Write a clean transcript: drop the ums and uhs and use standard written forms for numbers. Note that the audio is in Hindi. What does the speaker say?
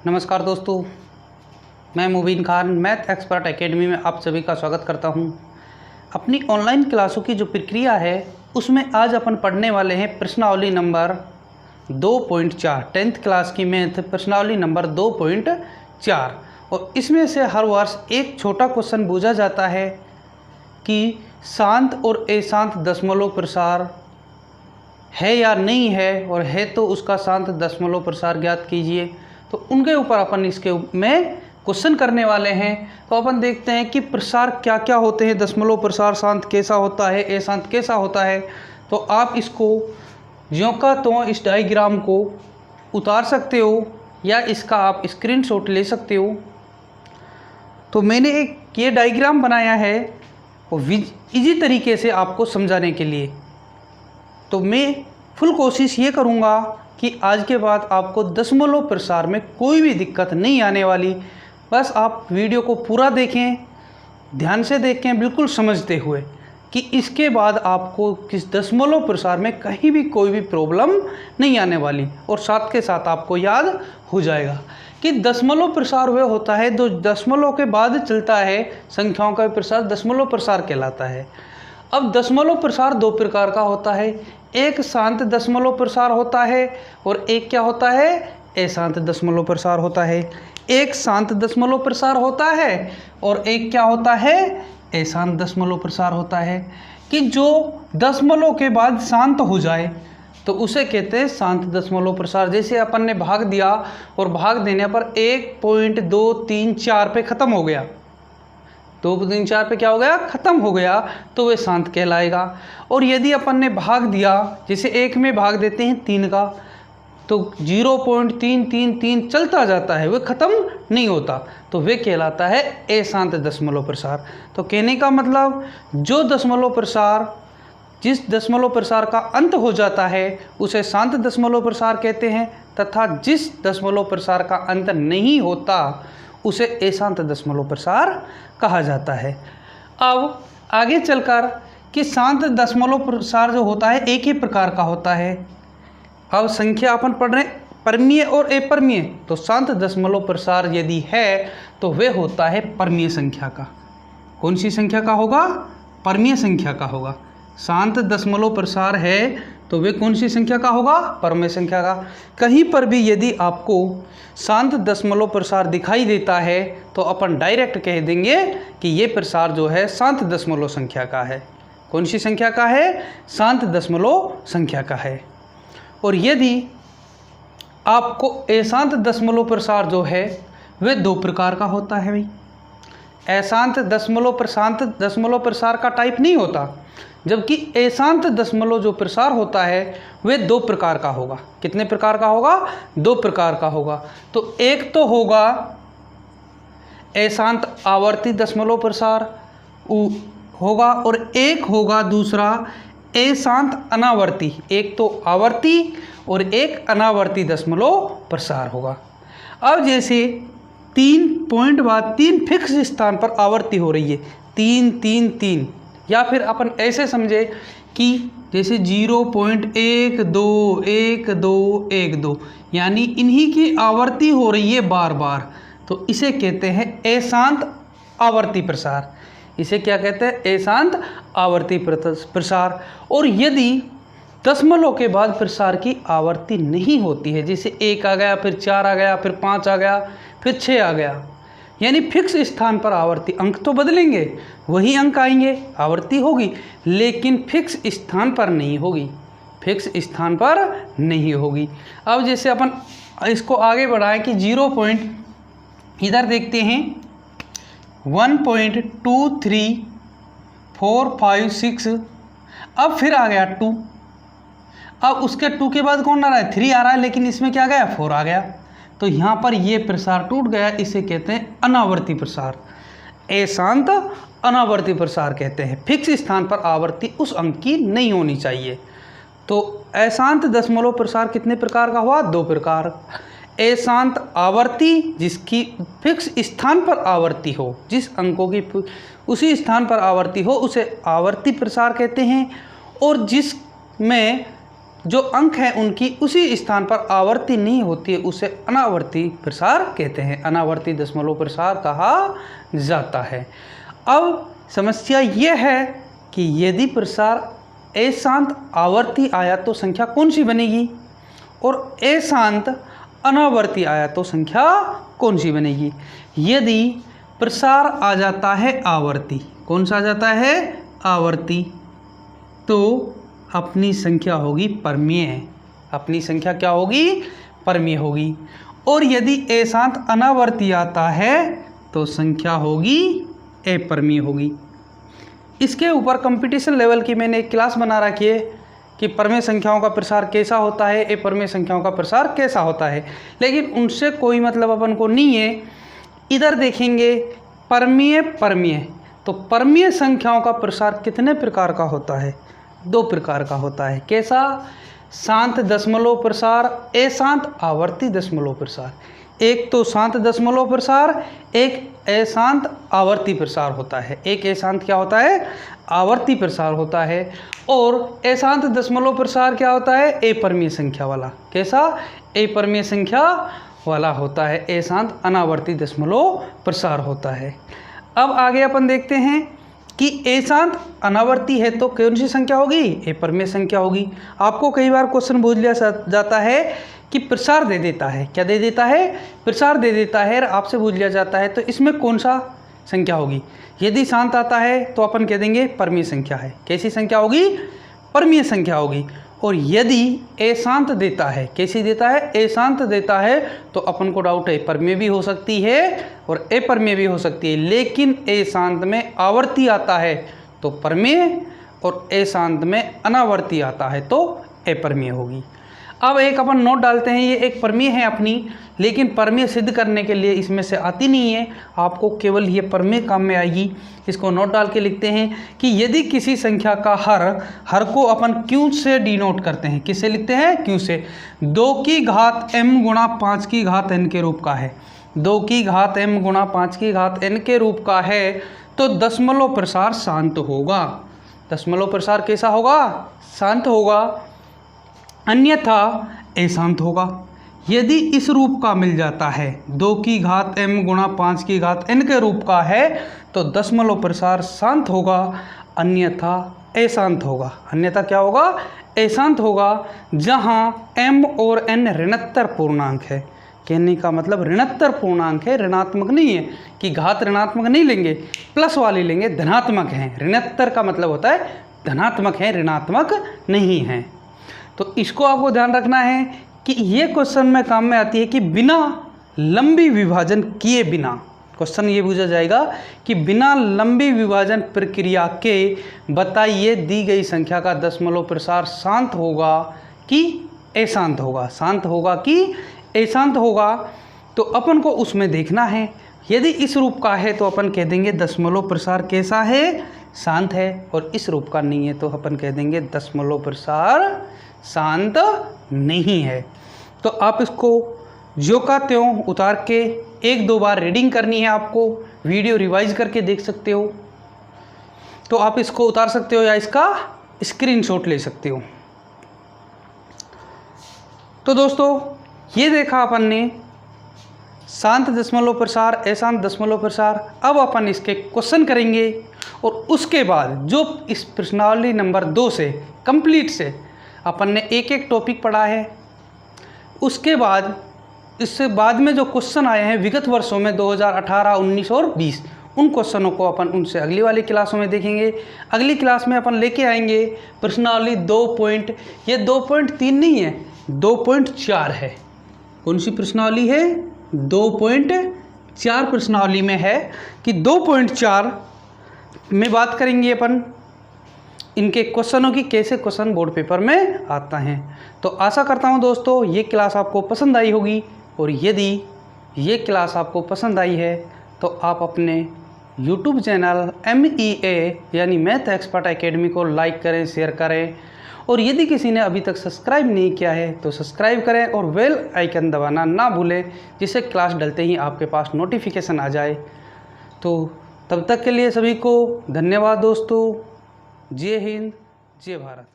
नमस्कार दोस्तों, मैं मुबीन खान मैथ एक्सपर्ट एकेडमी में आप सभी का स्वागत करता हूं। अपनी ऑनलाइन क्लासों की जो प्रक्रिया है उसमें आज अपन पढ़ने वाले हैं प्रश्नावली नंबर 2.4 10th क्लास की मैथ प्रश्नावली नंबर 2.4। और इसमें से हर वर्ष एक छोटा क्वेश्चन पूछा जाता है कि शांत और अशांत दशमलव प्रसार है या नहीं है, और है तो उसका शांत दशमलव प्रसार ज्ञात कीजिए। तो उनके ऊपर अपन इसके में क्वेश्चन करने वाले हैं। तो अपन देखते हैं कि प्रसार क्या क्या होते हैं, दशमलव प्रसार शांत कैसा होता है, अशांत कैसा होता है। तो आप इसको ज्यों का त्यों इस डायग्राम को उतार सकते हो या इसका आप स्क्रीनशॉट ले सकते हो। तो मैंने एक ये डायग्राम बनाया है और इजी तरीके से आपको समझाने के लिए। तो मैं फुल कोशिश ये करूँगा कि आज के बाद आपको दशमलव प्रसार में कोई भी दिक्कत नहीं आने वाली। बस आप वीडियो को पूरा देखें, ध्यान से देखें, बिल्कुल समझते हुए कि इसके बाद आपको किस दशमलव प्रसार में कहीं भी कोई भी प्रॉब्लम नहीं आने वाली। और साथ के साथ आपको याद हो जाएगा कि दशमलव प्रसार वह होता है जो दशमलव के बाद चलता है। संख्याओं का प्रसार दशमलव प्रसार कहलाता है। अब दशमलव प्रसार दो प्रकार का होता है, एक शांत दशमलव प्रसार होता है और एक क्या होता है, अशांत दशमलव प्रसार होता है। एक शांत दशमलव प्रसार होता है और एक क्या होता है, अशांत दशमलव प्रसार होता है। कि जो दशमलव के बाद शांत हो जाए तो उसे कहते हैं शांत दशमलव प्रसार। जैसे अपन ने भाग दिया और भाग देने पर 1.234 पे ख़त्म हो गया, 2.4 पे क्या हो गया, ख़त्म हो गया, तो वह शांत कहलाएगा। और यदि अपन ने भाग दिया, जैसे 1 में भाग देते हैं 3 का, तो 0.333 चलता जाता है, वह ख़त्म नहीं होता, तो वह कहलाता है अशांत दशमलव प्रसार। तो कहने का मतलब जो दशमलव प्रसार जिस दशमलव प्रसार का अंत हो जाता है उसे शांत दशमलव प्रसार कहते हैं, तथा जिस दशमलव प्रसार का अंत नहीं होता उसे अशांत दशमलव प्रसार कहा जाता है। अब आगे चलकर कि शांत दशमलव प्रसार जो होता है एक ही प्रकार का होता है। अब संख्या अपन पढ़ रहे हैं परमीय और अपरमीय। तो शांत दशमलव प्रसार यदि है तो वह होता है परमीय संख्या का। कौन सी संख्या का होगा, परमीय संख्या का होगा। शांत दशमलव प्रसार है तो वे कौन सी संख्या का होगा, परमीय संख्या का। कहीं पर भी यदि आपको शांत दशमलव प्रसार दिखाई देता है तो अपन डायरेक्ट कह देंगे कि ये प्रसार जो है शांत दशमलव संख्या का है। कौन सी संख्या का है, शांत दशमलव संख्या का है। और यदि आपको अशांत दशमलव प्रसार जो है वह दो प्रकार का होता है। भाई अशांत दशमलव प्रसार का टाइप नहीं होता, जबकि अशांत दशमलव जो प्रसार होता है वह दो प्रकार का होगा। कितने प्रकार का होगा, दो प्रकार का होगा। तो एक तो होगा अशांत आवर्ती दशमलव प्रसार होगा और एक होगा दूसरा अशांत अनावर्ती। एक तो आवर्ती और एक अनावर्ती दशमलव प्रसार होगा। अब जैसे 3 पॉइंट बाद 3 फिक्स स्थान पर आवर्ती हो रही है, 3 3 3, या फिर अपन ऐसे समझे कि जैसे 0.121212, यानी इन्हीं की आवर्ती हो रही है बार बार, तो इसे कहते हैं अशांत आवर्ती प्रसार। इसे क्या कहते हैं, अशांत आवर्ती प्रसार। और यदि दशमलव के बाद प्रसार की आवर्ती नहीं होती है, जैसे 1 आ गया, फिर 4 आ गया, फिर 5 आ गया, फिर 6 आ गया, यानी फिक्स स्थान पर आवर्ती, अंक तो बदलेंगे, वही अंक आएंगे, आवर्ती होगी, लेकिन फिक्स स्थान पर नहीं होगी, फिक्स स्थान पर नहीं होगी। अब जैसे अपन इसको आगे बढ़ाएं कि 0 पॉइंट, इधर देखते हैं 1.2345 अब फिर आ गया 2। अब उसके 2 के बाद कौन आ रहा है, 3 आ रहा है, लेकिन इसमें क्या गया, 4 आ गया, तो यहाँ पर ये प्रसार टूट गया। इसे कहते हैं अनावर्ती प्रसार, अशांत अनावर्ती प्रसार कहते हैं। फिक्स स्थान पर आवर्ती उस अंक की नहीं होनी चाहिए। तो अशांत दशमलव प्रसार कितने प्रकार का हुआ, दो प्रकार। अशांत आवर्ती जिसकी फिक्स स्थान पर आवर्ती हो, जिस अंकों की उसी स्थान पर आवर्ती हो उसे आवर्ती प्रसार कहते हैं। और जिसमें जो अंक हैं उनकी उसी स्थान पर आवर्ती नहीं होती है उसे अनावर्ती प्रसार कहते हैं, अनावर्ती दशमलव प्रसार कहा जाता है। अब समस्या यह है कि यदि प्रसार अशांत आवर्ती आया तो संख्या कौन सी बनेगी, और अशांत अनावर्ती आया तो संख्या कौन सी बनेगी। यदि प्रसार आ जाता है आवर्ती, कौन सा आ जाता है आवर्ती, तो अपनी संख्या होगी परमेय, अपनी संख्या क्या होगी परमेय होगी। और यदि अशांत अनावर्ती आता है तो संख्या होगी अपरमेय होगी। इसके ऊपर कंपटीशन लेवल की मैंने एक क्लास बना रखी है कि परमेय संख्याओं का प्रसार कैसा होता है, अपरमेय संख्याओं का प्रसार कैसा होता है, लेकिन उनसे कोई मतलब अपन को नहीं है। इधर देखेंगे परमेय परमेय, तो परमेय संख्याओं का प्रसार कितने प्रकार का होता है, 2 प्रकार का होता है। कैसा, शांत दशमलव प्रसार, अशांत आवर्ती दशमलव प्रसार। एक तो शांत दशमलव प्रसार, एक अशांत आवर्ती प्रसार होता है। एक अशांत क्या होता है आवर्ती प्रसार होता है, और अशांत दशमलव प्रसार क्या होता है अपरमेय संख्या वाला। कैसा, अपरमेय संख्या वाला होता है, अशांत अनावर्ती दशमलव प्रसार होता है। अब आगे अपन देखते हैं कि अशांत अनावर्ती है तो कौन सी संख्या होगी अपरमेय संख्या होगी। आपको कई बार क्वेश्चन पूछ लिया जाता है कि प्रसार दे देता है, क्या दे देता है प्रसार दे देता है, आपसे पूछ लिया जाता है तो इसमें कौन सा संख्या होगी। यदि शांत आता है तो अपन कह देंगे परमेय संख्या है। कैसी संख्या होगी परमेय संख्या होगी। और यदि अशांत देता है, कैसी देता है अशांत देता है, तो अपन को डाउट है परमेय भी हो सकती है और अपरमेय भी हो सकती है, लेकिन अशांत में आवर्ती आता है तो परमेय और अशांत में अनावर्ती आता है तो अपरमेय होगी। अब एक अपन नोट डालते हैं, ये एक परमेय है अपनी, लेकिन परमेय सिद्ध करने के लिए इसमें से आती नहीं है, आपको केवल ये परमेय काम में आएगी। इसको नोट डाल के लिखते हैं कि यदि किसी संख्या का हर को अपन क्यू से डिनोट करते हैं, किससे लिखते हैं क्यू से, 2 की घात m गुणा 5 की घात n के रूप का है, 2 की घात m गुणा 5 की घात n के रूप का है, तो दशमलव प्रसार शांत होगा। दशमलव प्रसार कैसा होगा शांत होगा, अन्यथा अशांत होगा। यदि इस रूप का मिल जाता है, 2 की घात m गुणा 5 की घात n के रूप का है, तो दशमलव प्रसार शांत होगा, अन्यथा अशांत होगा। अन्यथा क्या होगा अशांत होगा, जहां m और n ऋणत्तर पूर्णांक है। कहने का मतलब ऋणत्तर पूर्णांक है, ऋणात्मक नहीं है कि घात ऋणात्मक नहीं लेंगे, प्लस वाली लेंगे, धनात्मक है। ऋणत्तर का मतलब होता है धनात्मक है, ऋणात्मक नहीं है। तो इसको आपको ध्यान रखना है कि ये क्वेश्चन में काम में आती है कि बिना लंबी विभाजन किए बिना, क्वेश्चन ये पूछा जाएगा कि बिना लंबी विभाजन प्रक्रिया के बताइए दी गई संख्या का दशमलव प्रसार शांत होगा कि अशांत होगा, शांत होगा कि अशांत होगा। तो अपन को उसमें देखना है, यदि इस रूप का है तो अपन कह देंगे दशमलव प्रसार कैसा है शांत है, और इस रूप का नहीं है तो अपन कह देंगे दशमलव प्रसार शांत नहीं है। तो आप इसको ज्यों का त्यों उतार के 1-2 बार रीडिंग करनी है, आपको वीडियो रिवाइज करके देख सकते हो, तो आप इसको उतार सकते हो या इसका स्क्रीनशॉट ले सकते हो। तो दोस्तों ये देखा अपन ने शांत दशमलव प्रसार अशांत दशमलव प्रसार। अब अपन इसके क्वेश्चन करेंगे और उसके बाद जो इस प्रश्नावली नंबर 2 से कंप्लीट से अपन ने एक टॉपिक पढ़ा है, उसके बाद इससे बाद में जो क्वेश्चन आए हैं विगत वर्षों में 2018, 19 और 20, उन क्वेश्चनों को अपन उनसे अगली वाली क्लासों में देखेंगे। अगली क्लास में अपन लेके आएंगे प्रश्नावली 2 ये 2.3 नहीं है 2.4 है। कौन सी प्रश्नावली है 2.4 प्रश्नावली में है कि 2.4 में बात करेंगे अपन इनके क्वेश्चनों की, कैसे क्वेश्चन बोर्ड पेपर में आता है। तो आशा करता हूं दोस्तों ये क्लास आपको पसंद आई होगी, और यदि ये क्लास आपको पसंद आई है तो आप अपने YouTube चैनल MEA यानी मैथ एक्सपर्ट एकेडमी को लाइक करें, शेयर करें, और यदि किसी ने अभी तक सब्सक्राइब नहीं किया है तो सब्सक्राइब करें और बेल आइकन दबाना ना भूलें, जिससे क्लास डलते ही आपके पास नोटिफिकेशन आ जाए। तो तब तक के लिए सभी को धन्यवाद दोस्तों। जय हिंद, जय भारत।